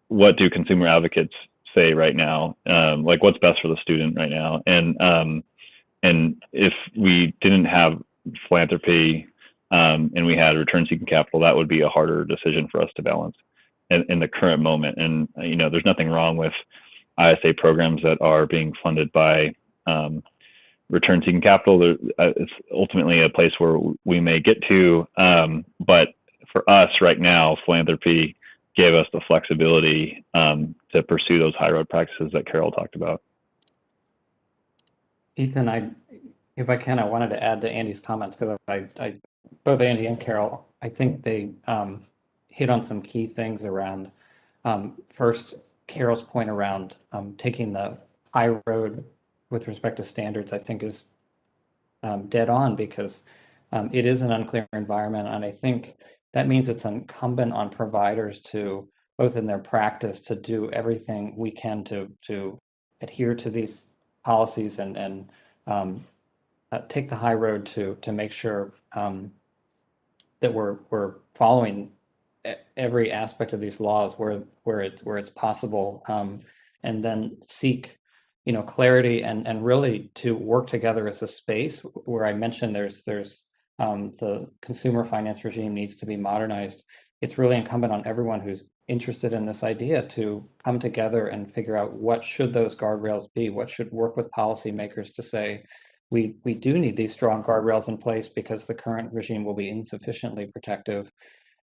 what do consumer advocates say right now? Like, what's best for the student right now? And if we didn't have philanthropy and we had return-seeking capital, that would be a harder decision for us to balance in the current moment. And there's nothing wrong with ISA programs that are being funded by return-seeking capital. It's ultimately a place where we may get to, but for us right now, philanthropy gave us the flexibility to pursue those high road practices that Carol talked about. Ethan, if I can, I wanted to add to Andy's comments, because both Andy and Carol, I think they hit on some key things around, first, Carol's point around taking the high road with respect to standards, I think is dead on, because it is an unclear environment. And I think that means it's incumbent on providers to, both in their practice, to do everything we can to adhere to these policies and take the high road to make sure that we're following every aspect of these laws where it's possible, and then seek clarity and really to work together as a space where I mentioned there's the consumer finance regime needs to be modernized. It's really incumbent on everyone who's interested in this idea to come together and figure out what should those guardrails be, what should work with policymakers to say, we do need these strong guardrails in place because the current regime will be insufficiently protective.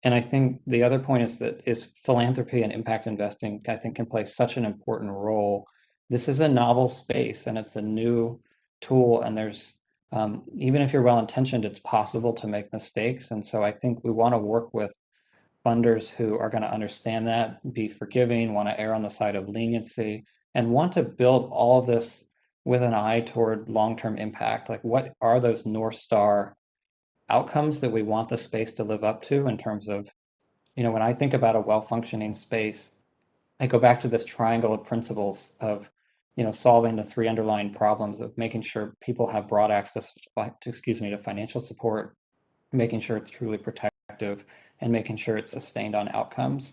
And I think the other point is philanthropy and impact investing, I think, can play such an important role. This is a novel space and it's a new tool, and there's even if you're well-intentioned, it's possible to make mistakes. And so I think we want to work with funders who are going to understand that, be forgiving, want to err on the side of leniency, and want to build all of this with an eye toward long-term impact. Like, what are those North Star outcomes that we want the space to live up to in terms of, when I think about a well-functioning space, I go back to this triangle of principles of, solving the three underlying problems of making sure people have broad access to financial support, making sure it's truly protective, and making sure it's sustained on outcomes.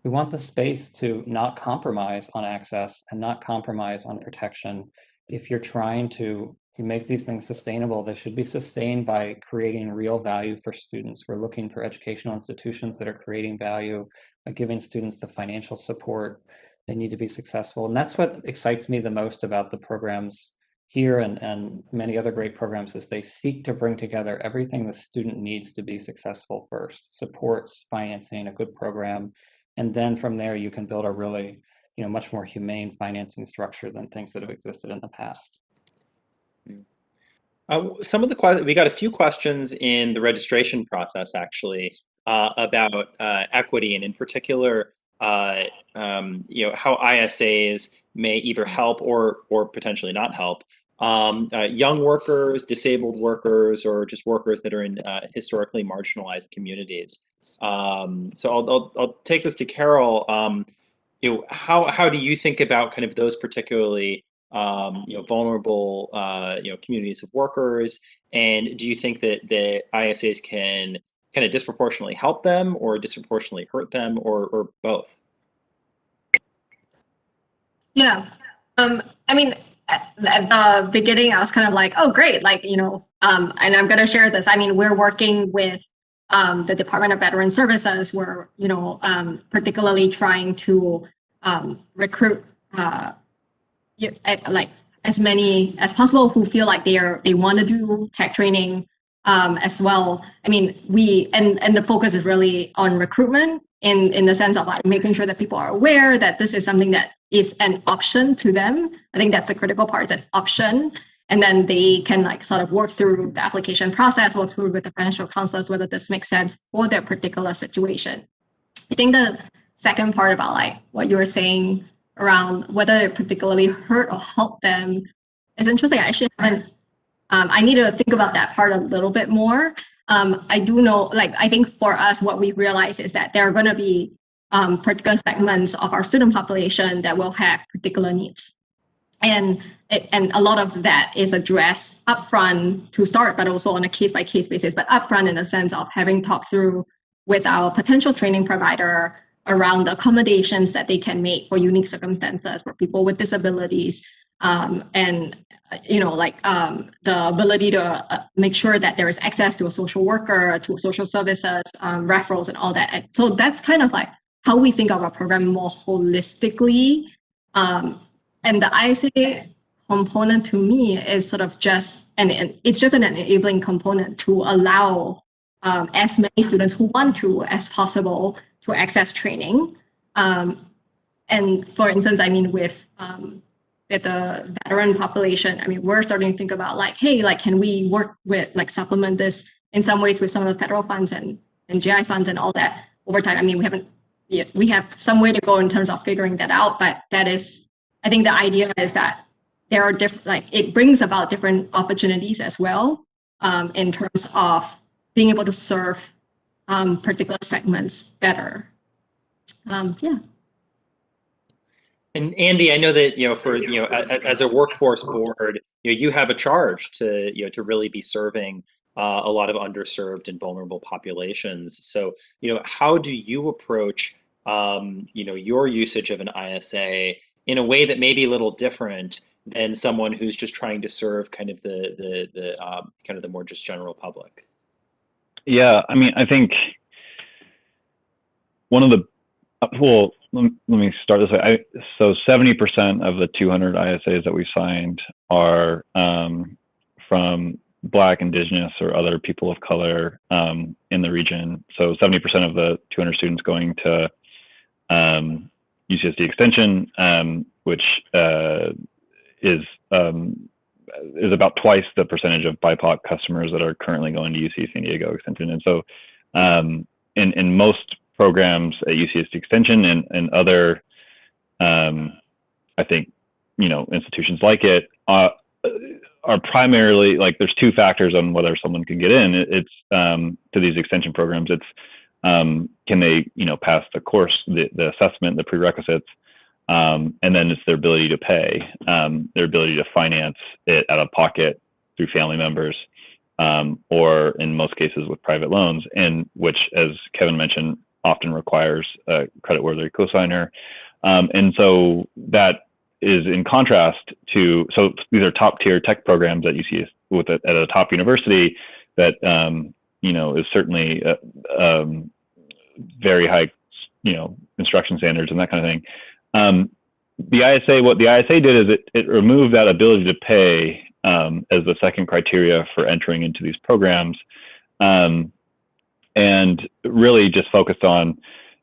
We want the space to not compromise on access and not compromise on protection. If you're trying to make these things sustainable, they should be sustained by creating real value for students. We're looking for educational institutions that are creating value by giving students the financial support they need to be successful. And that's what excites me the most about the programs here and many other great programs, is they seek to bring together everything the student needs to be successful first: supports, financing, a good program, and then from there you can build a really much more humane financing structure than things that have existed in the past. We got a few questions in the registration process, actually, about equity, and in particular, how ISAs may either help or potentially not help young workers, disabled workers, or just workers that are in historically marginalized communities. So I'll take this to Carol. How do you think about kind of those particularly vulnerable communities of workers, and do you think that the ISAs can kind of disproportionately help them or disproportionately hurt them, or both? Yeah. I mean, at the beginning, I was kind of like, oh, great. Like, and I'm going to share this. I mean, we're working with the Department of Veteran Services were, particularly trying to recruit like as many as possible who feel like they want to do tech training as well. I mean, and the focus is really on recruitment in the sense of like making sure that people are aware that this is something that is an option to them. I think that's a critical part, an option. And then they can like sort of work through the application process, work through with the financial counselors, whether this makes sense for their particular situation. I think the second part about like what you were saying around whether it particularly hurt or helped them is interesting. I actually haven't, I need to think about that part a little bit more. I do know, like, I think for us, what we've realized is that there are going to be particular segments of our student population that will have particular needs. And a lot of that is addressed upfront to start, but also on a case-by-case basis, but upfront in the sense of having talked through with our potential training provider around the accommodations that they can make for unique circumstances for people with disabilities, and the ability to make sure that there is access to a social worker, to social services, referrals, and all that. And so that's kind of like how we think of our program more holistically. And the ISA component to me is sort of just, and it's just an enabling component to allow as many students who want to as possible to access training. And for instance, I mean, with the veteran population, I mean, we're starting to think about like, hey, like, can we work with, like, supplement this in some ways with some of the federal funds and GI funds and all that over time. I mean, we have some way to go in terms of figuring that out, but that is, I think the idea is that there are different, like, it brings about different opportunities as well in terms of being able to serve particular segments better. Yeah. And Andy, I know that as a workforce board, you have a charge to to really be serving a lot of underserved and vulnerable populations. So how do you approach your usage of an ISA in a way that may be a little different than someone who's just trying to serve kind of the more just general public? Yeah, I mean, I think one of the let me start this way. So 70% of the 200 ISAs that we signed are from Black, Indigenous, or other people of color in the region. So 70% of the 200 students going to UCSD Extension, which is about twice the percentage of BIPOC customers that are currently going to UC San Diego Extension. And so in most programs at UCSD Extension and other, I think, institutions like it are primarily, like, there's two factors on whether someone can get in. It's to these extension programs. It's can they, pass the course, the assessment, the prerequisites, and then it's their ability to pay, their ability to finance it out of pocket through family members, or in most cases with private loans, and which, as Kevin mentioned, often requires a creditworthy cosigner. And so that is in contrast to, so these are top tier tech programs that you see at a top university that, is certainly very high, instruction standards and that kind of thing. The ISA, what the ISA did is it removed that ability to pay as the second criteria for entering into these programs. And really just focused on,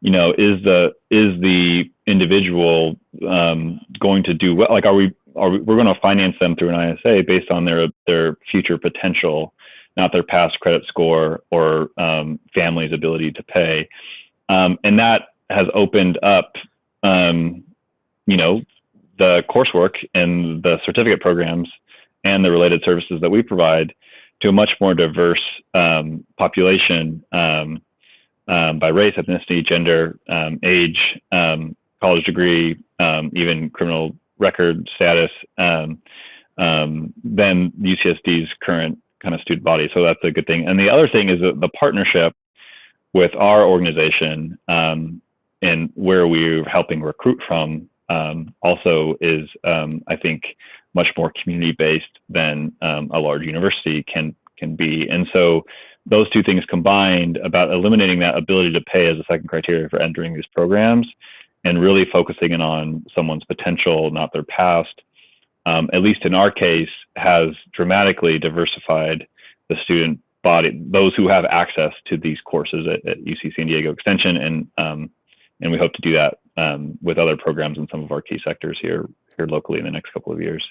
is the individual going to do well? Like, we're going to finance them through an ISA based on their future potential, not their past credit score or family's ability to pay. And that has opened up, the coursework and the certificate programs and the related services that we provide to a much more diverse population by race, ethnicity, gender, age, college degree, even criminal record status, than UCSD's current kind of student body. So that's a good thing. And the other thing is that the partnership with our organization and where we're helping recruit from also is, I think, much more community-based than a large university can be. And so those two things combined, about eliminating that ability to pay as a second criteria for entering these programs and really focusing in on someone's potential, not their past, at least in our case, has dramatically diversified the student body, those who have access to these courses at UC San Diego Extension, and we hope to do that with other programs in some of our key sectors here locally in the next couple of years.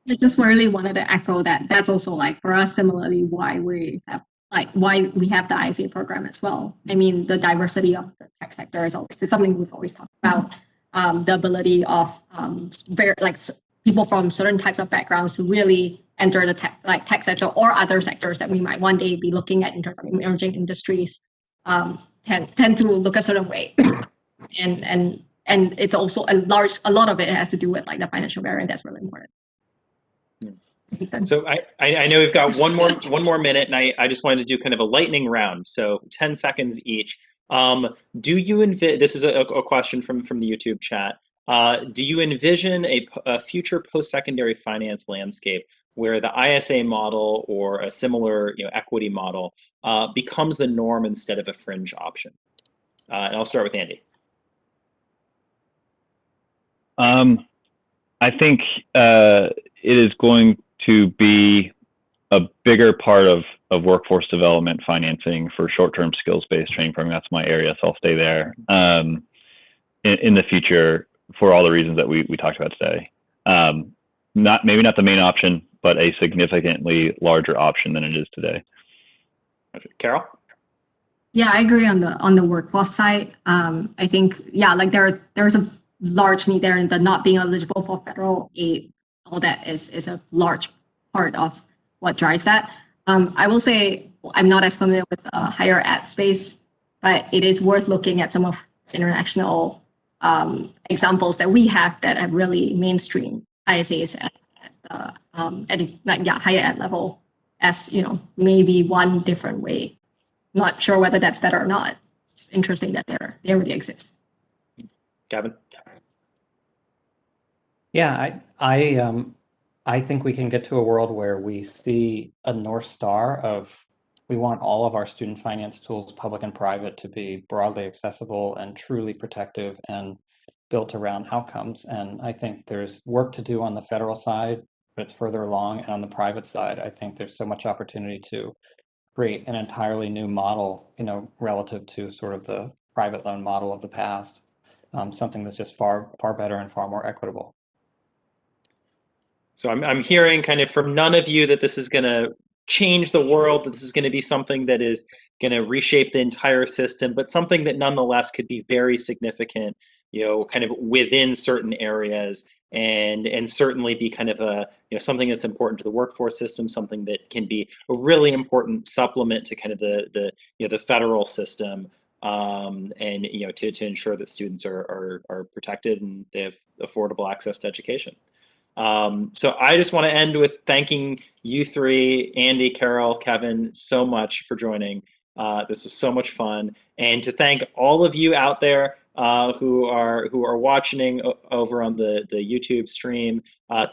I just really wanted to echo that. That's also like for us, similarly, why we have the ISA program as well. I mean, the diversity of the tech sector is something we've always talked about. The ability of people from certain types of backgrounds to really enter the tech sector or other sectors that we might one day be looking at in terms of emerging industries tend to look a certain way, and it's also a lot of it has to do with like the financial barrier. That's really important. So I know we've got one more minute, and I just wanted to do kind of a lightning round. So 10 seconds each. Do you envision? This is a question from the YouTube chat. Do you envision a future post-secondary finance landscape where the ISA model or a similar equity model becomes the norm instead of a fringe option? And I'll start with Andy. I think it is going to be a bigger part of workforce development financing for short-term skills-based training program. That's my area, so I'll stay there in the future for all the reasons that we talked about today. Maybe not the main option, but a significantly larger option than it is today. Carol? Yeah, I agree on the workforce side. I think like there's a large need there, and the not being eligible for federal aid, all that is a large part of what drives that. I will say I'm not as familiar with the higher ed space, but it is worth looking at some of the international examples that we have that have really mainstream ISAs at the higher ed level as maybe one different way. Not sure whether that's better or not. It's just interesting that they already exist. Gavin? Yeah, I think we can get to a world where we see a North Star of we want all of our student finance tools, public and private, to be broadly accessible and truly protective and built around outcomes. And I think there's work to do on the federal side, but it's further along. And on the private side, I think there's so much opportunity to create an entirely new model, relative to sort of the private loan model of the past, something that's just far better and far more equitable. So I'm hearing kind of from none of you that this is going to change the world, that this is going to be something that is going to reshape the entire system, but something that nonetheless could be very significant, kind of within certain areas, and certainly be kind of a something that's important to the workforce system, something that can be a really important supplement to kind of the federal system, and to ensure that students are protected and they have affordable access to education. So I just want to end with thanking you three, Andy, Carol, Kevin, so much for joining. This was so much fun, and to thank all of you out there who are watching over on the YouTube stream.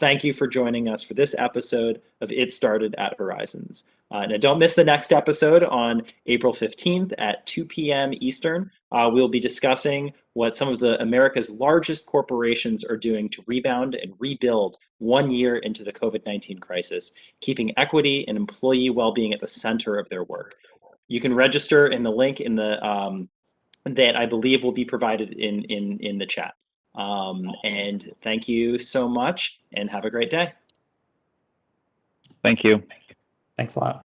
Thank you for joining us for this episode of It Started at Horizons. Now don't miss the next episode on April 15th at 2 p.m. Eastern. We'll be discussing what some of the America's largest corporations are doing to rebound and rebuild 1 year into the COVID-19 crisis, keeping equity and employee well-being at the center of their work. You can register in the link in the that I believe will be provided in the chat. And thank you so much, and have a great day. Thank you. Thanks a lot.